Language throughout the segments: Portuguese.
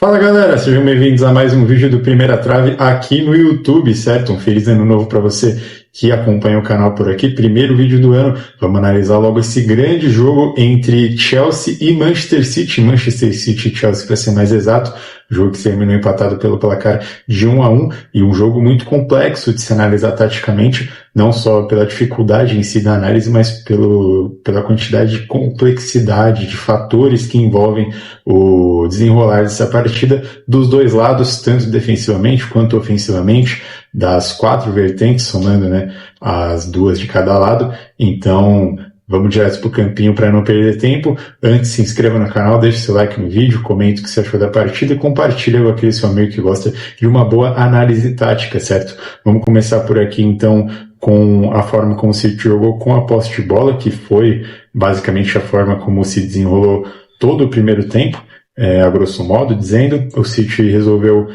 Fala galera, sejam bem-vindos a mais um vídeo do Primeira Trave aqui no YouTube, certo? Um feliz ano novo para você que acompanha o canal por aqui. Primeiro vídeo do ano, vamos analisar logo esse grande jogo entre Chelsea e Manchester City e Chelsea para ser mais exato, jogo que terminou empatado pelo placar de 1-1 e um jogo muito complexo de se analisar taticamente, não só pela dificuldade em si da análise, mas pela quantidade de complexidade de fatores que envolvem o desenrolar dessa partida dos dois lados, tanto defensivamente quanto ofensivamente, das quatro vertentes, somando, né, as duas de cada lado. Então, vamos direto pro campinho para não perder tempo. Antes, se inscreva no canal, deixe seu like no vídeo, comente o que você achou da partida e compartilha com aquele seu amigo que gosta de uma boa análise tática, certo? Vamos começar por aqui, então, com a forma como o City jogou com a posse de bola, que foi basicamente a forma como se desenrolou todo o primeiro tempo, a grosso modo dizendo. O City resolveu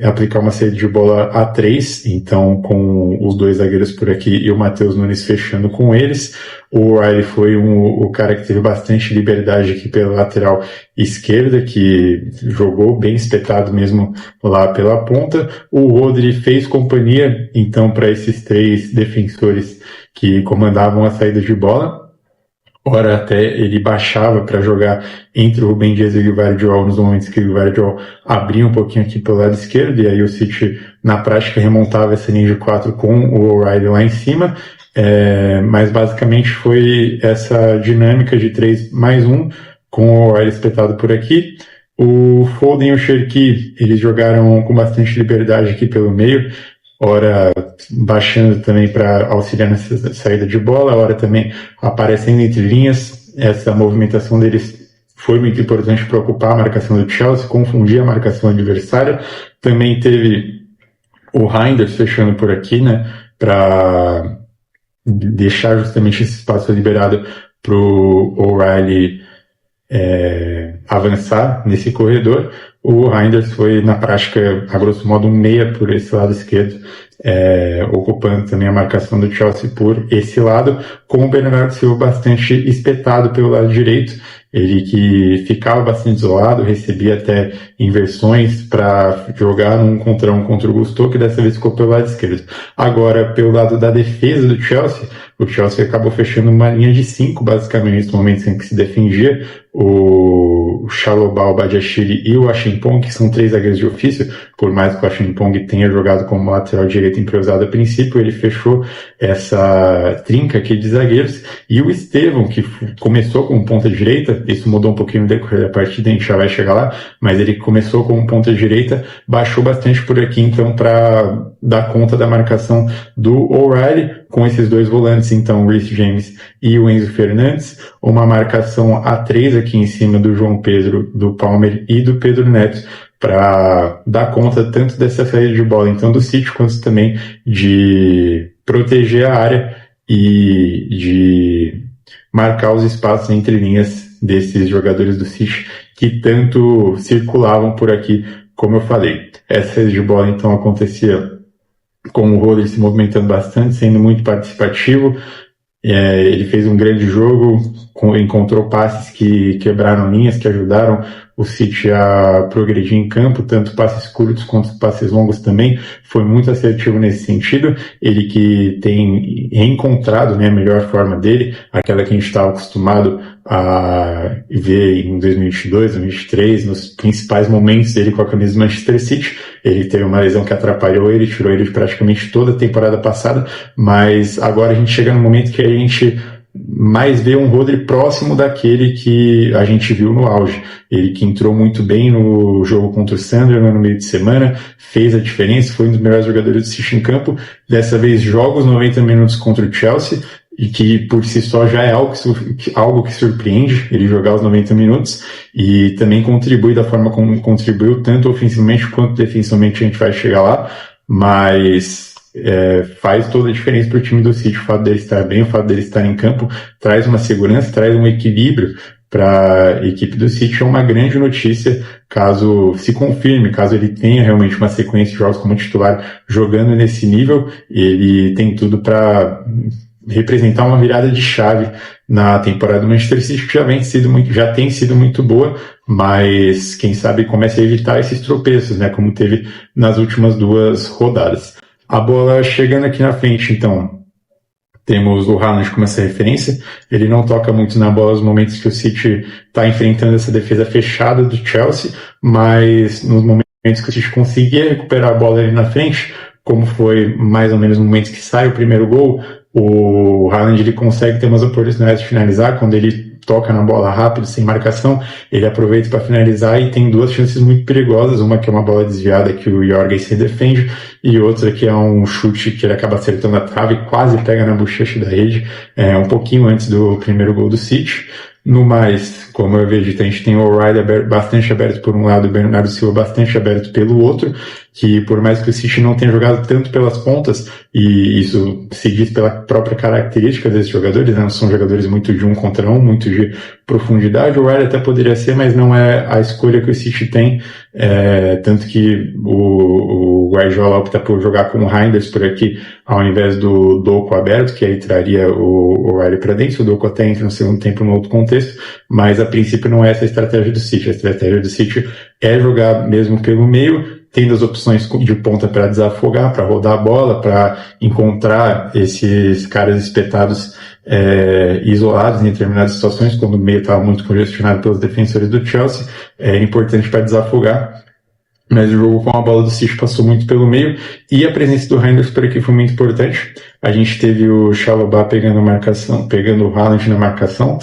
aplicar uma saída de bola a 3, então com os dois zagueiros por aqui e o Matheus Nunes fechando com eles. O O'Reilly foi o cara que teve bastante liberdade aqui pela lateral esquerda, que jogou bem espetado mesmo lá pela ponta. O Rodri fez companhia, então, para esses três defensores que comandavam a saída de bola. Ora até ele baixava para jogar entre o Rúben Dias e o Gvardiol nos momentos que o Gvardiol abria um pouquinho aqui pelo lado esquerdo, e aí o City na prática remontava essa linha de 4 com o O'Reilly lá em cima, mas basicamente foi essa dinâmica de 3+1 com o O'Reilly espetado por aqui. O Foden e o Cherki, eles jogaram com bastante liberdade aqui pelo meio, ora baixando também para auxiliar nessa saída de bola, ora também aparecendo entre linhas. Essa movimentação deles foi muito importante para ocupar a marcação do Chelsea, confundir a marcação adversária. Também teve o Reinders fechando por aqui, né, para deixar justamente esse espaço liberado para o O'Reilly avançar nesse corredor. O Reinders foi, na prática, a grosso modo, um meia por esse lado esquerdo, ocupando também a marcação do Chelsea por esse lado, com o Bernardo Silva bastante espetado pelo lado direito, ele que ficava bastante isolado, recebia até inversões para jogar num contra um contra o Gusto, que dessa vez ficou pelo lado esquerdo. Agora, pelo lado da defesa do Chelsea, o Chelsea acabou fechando uma linha de 5, basicamente, nos momentos em que se defendia. O Chalobah, o Badiashile e o Achimpong, que são três zagueiros de ofício, por mais que o Achimpong tenha jogado como lateral direito improvisado a princípio, ele fechou essa trinca aqui de zagueiros. E o Estevão, que começou como ponta direita, isso mudou um pouquinho no decorrer da partida, a gente já vai chegar lá, mas ele começou como ponta direita, baixou bastante por aqui, então, para dar conta da marcação do O'Reilly, com esses dois volantes, então, o Reece James e o Enzo Fernandes, uma marcação a 3 aqui em cima do João Pedro, do Palmer e do Pedro Neto, para dar conta tanto dessa saída de bola, então, do City, quanto também de proteger a área e de marcar os espaços entre linhas desses jogadores do City que tanto circulavam por aqui, como eu falei. Essa saída de bola, então, acontecia com o Rodri se movimentando bastante, sendo muito participativo. Ele fez um grande jogo, encontrou passes que quebraram linhas, que ajudaram o City a progredir em campo, tanto passes curtos quanto passes longos também. Foi muito assertivo nesse sentido. Ele que tem reencontrado, né, a melhor forma dele, aquela que a gente estava acostumado a ver em 2022, 2023, nos principais momentos dele com a camisa do Manchester City. Ele teve uma lesão que atrapalhou ele, tirou ele de praticamente toda a temporada passada, mas agora a gente chega no momento que a gente mais vê um Rodri próximo daquele que a gente viu no auge. Ele que entrou muito bem no jogo contra o Sunderland no meio de semana, fez a diferença, foi um dos melhores jogadores do City em campo. Dessa vez joga os 90 minutos contra o Chelsea, e que por si só já é algo que surpreende ele jogar os 90 minutos, e também contribui da forma como contribuiu, tanto ofensivamente quanto defensivamente, a gente vai chegar lá, mas faz toda a diferença para o time do City. O fato dele estar bem, o fato dele estar em campo, traz uma segurança, traz um equilíbrio para a equipe do City. É uma grande notícia caso se confirme, caso ele tenha realmente uma sequência de jogos como titular jogando nesse nível. Ele tem tudo para representar uma virada de chave na temporada do Manchester City, que já tem sido muito boa, mas quem sabe comece a evitar esses tropeços, né, como teve nas últimas 2 rodadas. A bola chegando aqui na frente, então, temos o Haaland como essa referência. Ele não toca muito na bola nos momentos que o City está enfrentando essa defesa fechada do Chelsea, mas nos momentos que o City conseguia recuperar a bola ali na frente, como foi mais ou menos no momento que sai o primeiro gol, o Haaland ele consegue ter umas oportunidades de finalizar. Quando ele toca na bola rápido, sem marcação, ele aproveita para finalizar e tem 2 chances muito perigosas, uma que é uma bola desviada que o Jorgensen defende e outra que é um chute que ele acaba acertando a trave e quase pega na bochecha da rede, um pouquinho antes do primeiro gol do City. No mais, como eu vejo, a gente tem o O'Reilly bastante aberto por um lado e o Bernardo Silva bastante aberto pelo outro, que por mais que o City não tenha jogado tanto pelas pontas, e isso se diz pela própria característica desses jogadores, né? São jogadores muito de 1 contra 1, muito de profundidade. O O'Reilly até poderia ser, mas não é a escolha que o City tem, tanto que o Guardiola opta por jogar com o Reinders por aqui, ao invés do Doku aberto, que aí traria o O'Reilly para dentro. O Doku até entra no segundo tempo no outro contexto, mas a princípio não é essa a estratégia do City. A estratégia do City é jogar mesmo pelo meio, tendo as opções de ponta para desafogar, para rodar a bola, para encontrar esses caras espetados isolados em determinadas situações, quando o meio estava muito congestionado pelos defensores do Chelsea, é importante para desafogar. Mas o jogo com a bola do City passou muito pelo meio, e a presença do Reinders por aqui foi muito importante. A gente teve o Chalobah pegando o Haaland na marcação,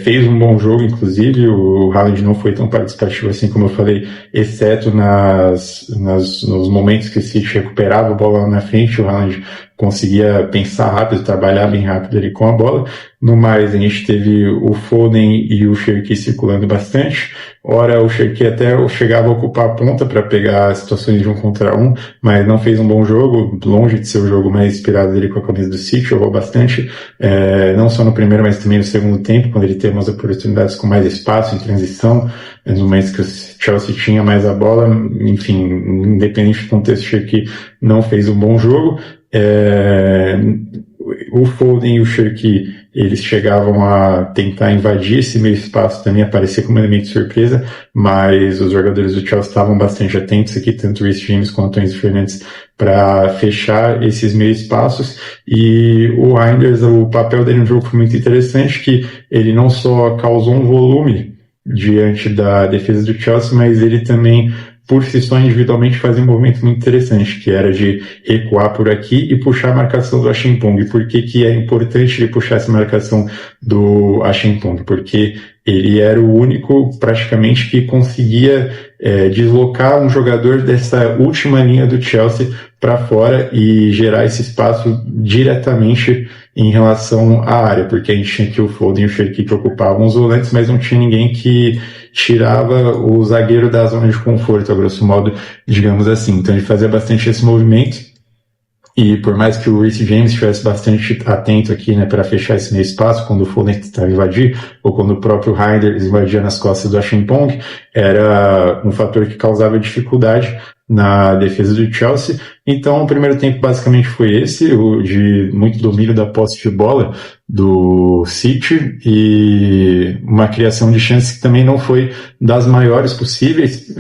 fez um bom jogo, inclusive. O Haaland não foi tão participativo assim, como eu falei, exceto nos momentos que o City recuperava a bola lá na frente. O Haaland conseguia pensar rápido, trabalhar bem rápido ali com a bola. No mais, a gente teve o Foden e o Cherki circulando bastante. Ora, o Cherki até chegava a ocupar a ponta para pegar situações de 1 contra 1, mas não fez um bom jogo, longe de ser o jogo mais inspirado dele com a camisa do City. Jogou bastante, não só no primeiro, mas também no segundo tempo, quando ele teve umas oportunidades com mais espaço, em transição, nos momentos que o Chelsea tinha mais a bola. Enfim, independente do contexto, o Cherki não fez um bom jogo. O Foden e o Cherki, eles chegavam a tentar invadir esse meio espaço, também aparecer como elemento de surpresa, mas os jogadores do Chelsea estavam bastante atentos aqui, tanto o Reece James quanto o Enzo Fernandes, para fechar esses meios espaços. E o Reinders, o papel dele no jogo foi muito interessante, que ele não só causou um volume diante da defesa do Chelsea, mas ele também, por si só, individualmente, fazia um movimento muito interessante, que era de recuar por aqui e puxar a marcação do Achimpong. Por que é importante ele puxar essa marcação do Achimpong? Porque ele era o único, praticamente, que conseguia deslocar um jogador dessa última linha do Chelsea para fora e gerar esse espaço diretamente em relação à área, porque a gente tinha aqui o Foden e o Cherki que ocupavam os volantes, mas não tinha ninguém que tirava o zagueiro da zona de conforto, a grosso modo, digamos assim. Então ele fazia bastante esse movimento, e por mais que o Reece James estivesse bastante atento aqui, né, para fechar esse meio espaço, quando o Foden tentava invadir, ou quando o próprio Reinders invadia nas costas do Achimpong, era um fator que causava dificuldade na defesa do Chelsea. Então o primeiro tempo basicamente foi esse, o de muito domínio da posse de bola do City, e uma criação de chances que também não foi das maiores possíveis.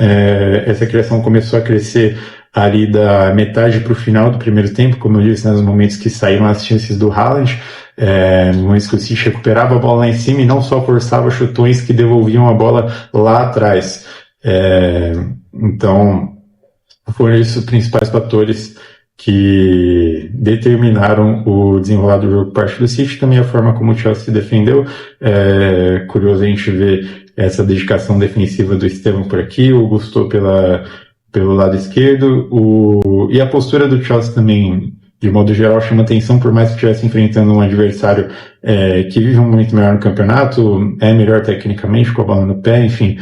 Essa criação começou a crescer ali da metade para o final do primeiro tempo, como eu disse, nos momentos que saíram as chances do Haaland, nos momentos que o City recuperava a bola lá em cima e não só forçava chutões que devolviam a bola lá atrás. Então, foram esses os principais fatores que determinaram o desenrolar do jogo por parte do City. Também a forma como o Chelsea se defendeu. Curioso a gente ver essa dedicação defensiva do Esteban por aqui, o Gusto pelo lado esquerdo, e a postura do Chelsea também, de modo geral, chama atenção, por mais que estivesse enfrentando um adversário que vive um momento melhor no campeonato, é melhor tecnicamente, com a bola no pé, enfim.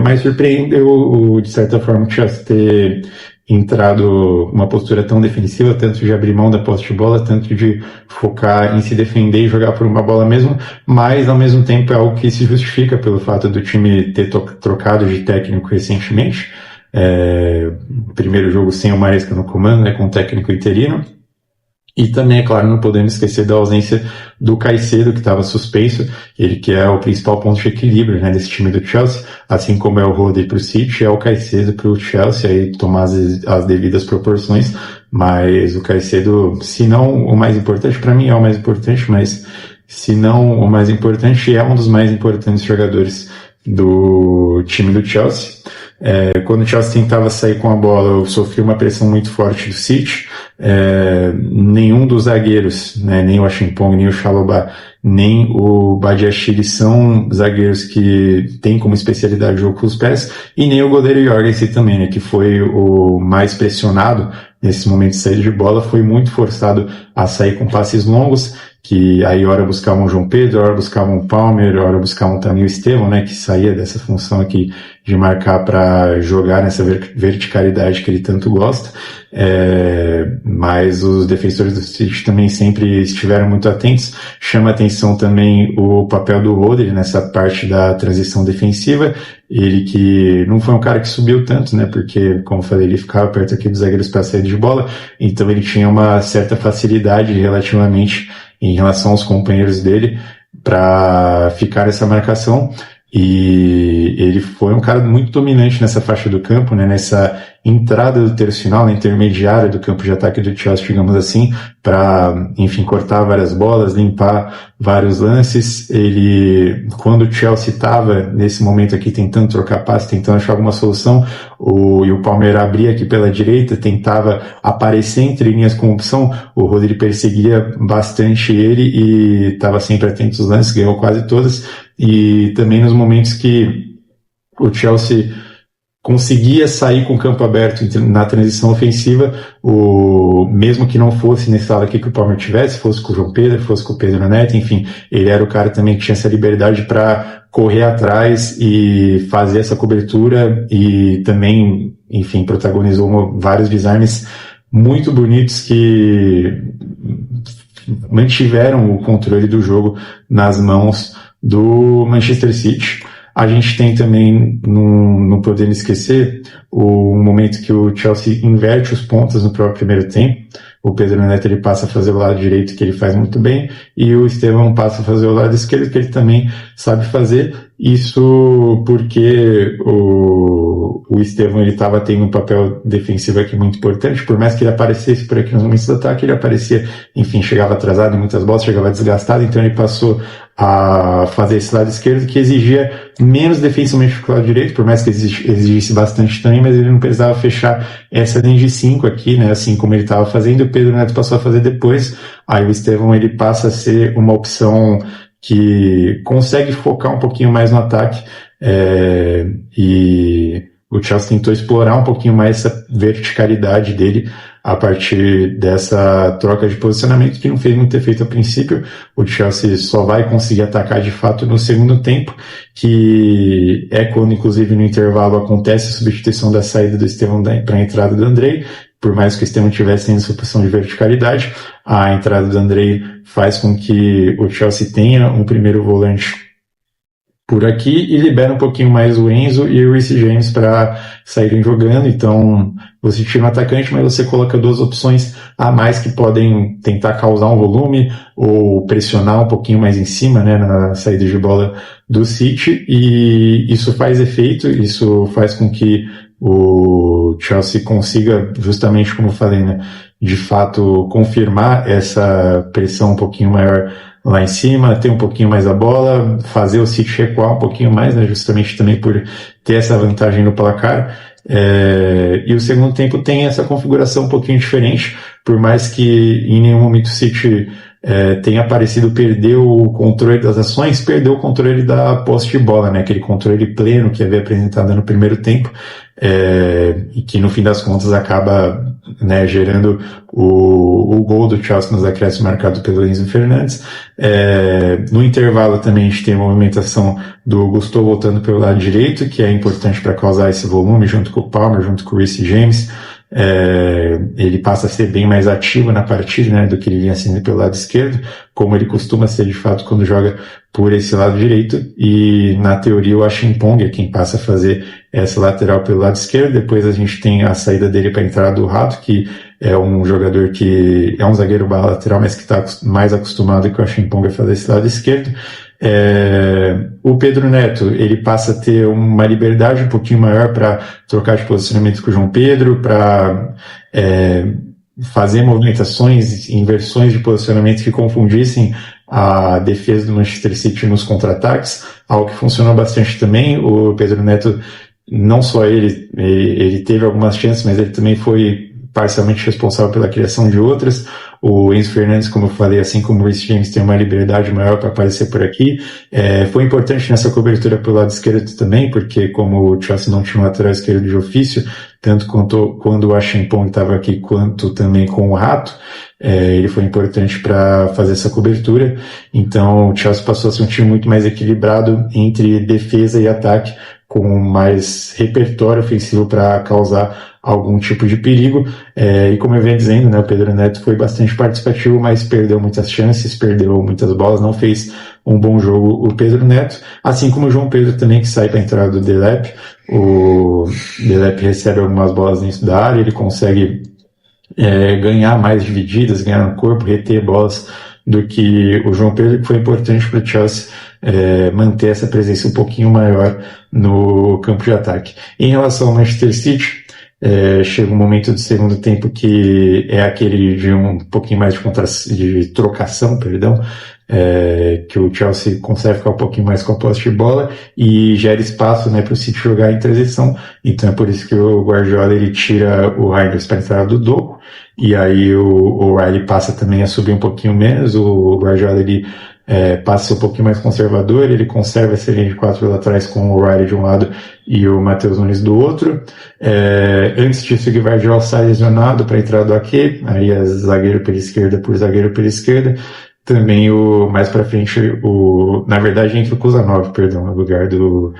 Mas surpreendeu, de certa forma, o Chelsea ter entrado uma postura tão defensiva, tanto de abrir mão da posse de bola, tanto de focar em se defender e jogar por uma bola mesmo, mas ao mesmo tempo é algo que se justifica pelo fato do time ter trocado de técnico recentemente. Primeiro jogo sem o Maresca no comando, né, com o técnico interino, E também, é claro, não podemos esquecer da ausência do Caicedo, que estava suspenso, ele que é o principal ponto de equilíbrio, né, desse time do Chelsea, assim como é o Rodri para o City, é o Caicedo para o Chelsea, aí tomar as devidas proporções, mas o Caicedo, se não o mais importante, para mim é o mais importante, mas se não o mais importante, é um dos mais importantes jogadores do time do Chelsea. Quando o Chelsea tentava sair com a bola, eu sofri uma pressão muito forte do City. Nenhum dos zagueiros, né, nem o Achimpong, nem o Chalobah, nem o Badiashile são zagueiros que têm como especialidade o jogo com os pés, e nem o goleiro Jorgensen também, né, que foi o mais pressionado nesse momento de saída de bola, foi muito forçado a sair com passes longos, que aí hora buscavam o João Pedro, hora buscavam o Palmer, hora buscavam também o Estevão, né, que saía dessa função aqui de marcar para jogar nessa verticalidade que ele tanto gosta. Mas os defensores do City também sempre estiveram muito atentos. Chama atenção também o papel do Rodri nessa parte da transição defensiva. Ele que não foi um cara que subiu tanto, né, porque, como eu falei, ele ficava perto aqui dos zagueiros para sair de bola, então ele tinha uma certa facilidade relativamente em relação aos companheiros dele para ficar nessa marcação, e ele foi um cara muito dominante nessa faixa do campo, né, nessa entrada do terço final, na intermediária do campo de ataque do Chelsea, digamos assim, para, enfim, cortar várias bolas, limpar vários lances. Ele, quando o Chelsea estava nesse momento aqui tentando trocar passe, tentando achar alguma solução, e o Palmeiras abria aqui pela direita, tentava aparecer entre linhas com opção, o Rodri perseguia bastante ele e estava sempre atento aos lances, ganhou quase todas. E também nos momentos que o Chelsea conseguia sair com o campo aberto na transição ofensiva, mesmo que não fosse nesse lado aqui que o Palmeiras tivesse, fosse com o João Pedro, fosse com o Pedro Neto, enfim, ele era o cara também que tinha essa liberdade para correr atrás e fazer essa cobertura, e também, enfim, protagonizou vários desarmes muito bonitos que mantiveram o controle do jogo nas mãos do Manchester City. A gente tem também, não podemos esquecer, o momento que o Chelsea inverte os pontos no próprio primeiro tempo. O Pedro Neto ele passa a fazer o lado direito, que ele faz muito bem, e o Estevão passa a fazer o lado esquerdo, que ele também sabe fazer. Isso porque o Estevão ele estava tendo um papel defensivo aqui muito importante, por mais que ele aparecesse por aqui nos momentos do ataque, ele aparecia, enfim, chegava atrasado em muitas bolas, chegava desgastado, então ele passou a fazer esse lado esquerdo, que exigia menos defensivamente do lado direito, por mais que exigisse bastante também, mas ele não precisava fechar essa linha de 5 aqui, né, assim como ele estava fazendo, e o Pedro Neto passou a fazer depois. Aí o Estevão ele passa a ser uma opção que consegue focar um pouquinho mais no ataque, e o Chelsea tentou explorar um pouquinho mais essa verticalidade dele a partir dessa troca de posicionamento, que não fez muito efeito a princípio. O Chelsea só vai conseguir atacar de fato no segundo tempo, que é quando, inclusive, no intervalo acontece a substituição da saída do Estevão para a entrada do Andrei. Por mais que o Estevão tivesse essa opção de verticalidade, a entrada do Andrei faz com que o Chelsea tenha um primeiro volante por aqui e libera um pouquinho mais o Enzo e o Reece James para saírem jogando. Então você tira um atacante, mas você coloca duas opções a mais que podem tentar causar um volume ou pressionar um pouquinho mais em cima, né, na saída de bola do City, e isso faz efeito, isso faz com que o Chelsea consiga, justamente como eu falei, né, de fato confirmar essa pressão um pouquinho maior lá em cima, ter um pouquinho mais a bola, fazer o City recuar um pouquinho mais, né, justamente também por ter essa vantagem no placar. E o segundo tempo tem essa configuração um pouquinho diferente, por mais que em nenhum momento o City tenha parecido perder o controle das ações, perdeu o controle da posse de bola, né, aquele controle pleno que havia apresentado no primeiro tempo, e que no fim das contas acaba, né, gerando o gol do Chelsea nos acréscimos marcado pelo Enzo Fernandes. No intervalo também a gente tem a movimentação do Gusto voltando pelo lado direito, que é importante para causar esse volume junto com o Palmer, junto com o Reece James. ele passa a ser bem mais ativo na partida, né, do que ele vinha sendo pelo lado esquerdo, como ele costuma ser de fato quando joga por esse lado direito, e na teoria o Achimpong é quem passa a fazer essa lateral pelo lado esquerdo. Depois a gente tem a saída dele para a entrada do Rato, que é um jogador que é um zagueiro barra lateral, mas que está mais acostumado com o Achimpong a fazer esse lado esquerdo. O Pedro Neto, ele passa a ter uma liberdade um pouquinho maior para trocar de posicionamento com o João Pedro, para fazer movimentações, inversões de posicionamento que confundissem a defesa do Manchester City nos contra-ataques, algo que funcionou bastante também. O Pedro Neto, não só ele teve algumas chances, mas ele também foi parcialmente responsável pela criação de outras. O Enzo Fernandes, como eu falei, assim como o Reece James, tem uma liberdade maior para aparecer por aqui. Foi importante nessa cobertura pelo lado esquerdo também, porque como o Chelsea não tinha um lateral esquerdo de ofício, tanto quando o Achimpong estava aqui, quanto também com o Rato, ele foi importante para fazer essa cobertura. Então o Chelsea passou a ser um time muito mais equilibrado entre defesa e ataque, com mais repertório ofensivo para causar algum tipo de perigo. E como eu venho dizendo, né, o Pedro Neto foi bastante participativo, mas perdeu muitas chances, perdeu muitas bolas, não fez um bom jogo o Pedro Neto, assim como o João Pedro também, que sai para a entrada do Delep. O Delep recebe algumas bolas dentro da área, ele consegue ganhar mais divididas, ganhar no corpo, reter bolas do que o João Pedro, que foi importante para o Chelsea manter essa presença um pouquinho maior no campo de ataque. Em relação ao Manchester City, chega um momento do segundo tempo que é aquele de um pouquinho mais de trocação, que o Chelsea consegue ficar um pouquinho mais com a posse de bola e gera espaço, né, para o City jogar em transição. Então é por isso que o Guardiola ele tira o Reinders para a entrada do Doku, e aí o Riley passa também a subir um pouquinho menos. O Guardiola ele passa a ser um pouquinho mais conservador, ele conserva essa linha de 4 lá atrás com o Riley de um lado e o Matheus Nunes do outro. Antes disso, o Guardiola sai lesionado para a entrada do Ake, aí é zagueiro pela esquerda por zagueiro pela esquerda. Também mais para frente, na verdade entra o Kuzanov, no lugar do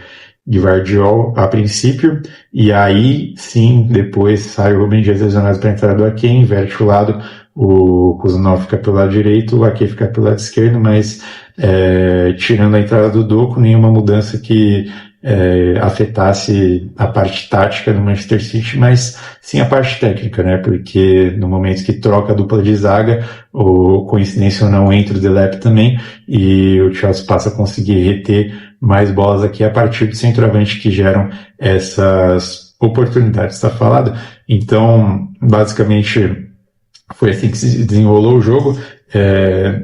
Gvardiol a princípio, e aí sim, depois sai o Rubem Dias lesionado para a entrada do Ake, inverte o lado, o Kuzanov fica pelo lado direito, o Ake fica pelo lado esquerdo, mas tirando a entrada do Doku, nenhuma mudança que afetasse a parte tática do Manchester City, mas sim a parte técnica, né? Porque no momento que troca a dupla de zaga, ou coincidência ou não, entra o Delep também, e o Chelsea passa a conseguir reter mais bolas aqui a partir do centroavante que geram essas oportunidades, tá falado? Então, basicamente, foi assim que se desenrolou o jogo,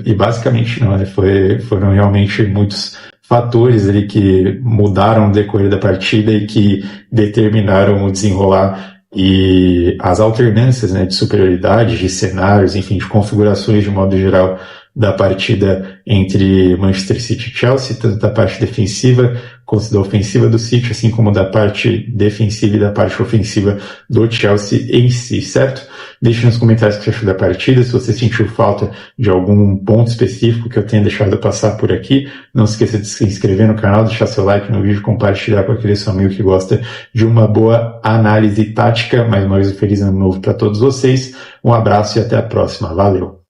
e basicamente não, né? Foram realmente muitos fatores ali que mudaram o decorrer da partida e que determinaram o desenrolar e as alternâncias, né, de superioridade, de cenários, enfim, de configurações de modo geral da partida entre Manchester City e Chelsea, tanto da parte defensiva quanto da ofensiva do City, assim como da parte defensiva e da parte ofensiva do Chelsea em si, certo? Deixe nos comentários o que você achou da partida, se você sentiu falta de algum ponto específico que eu tenha deixado passar por aqui. Não se esqueça de se inscrever no canal, deixar seu like no vídeo, compartilhar com aquele seu amigo que gosta de uma boa análise tática. Mais uma vez, um feliz ano novo para todos vocês. Um abraço e até a próxima. Valeu!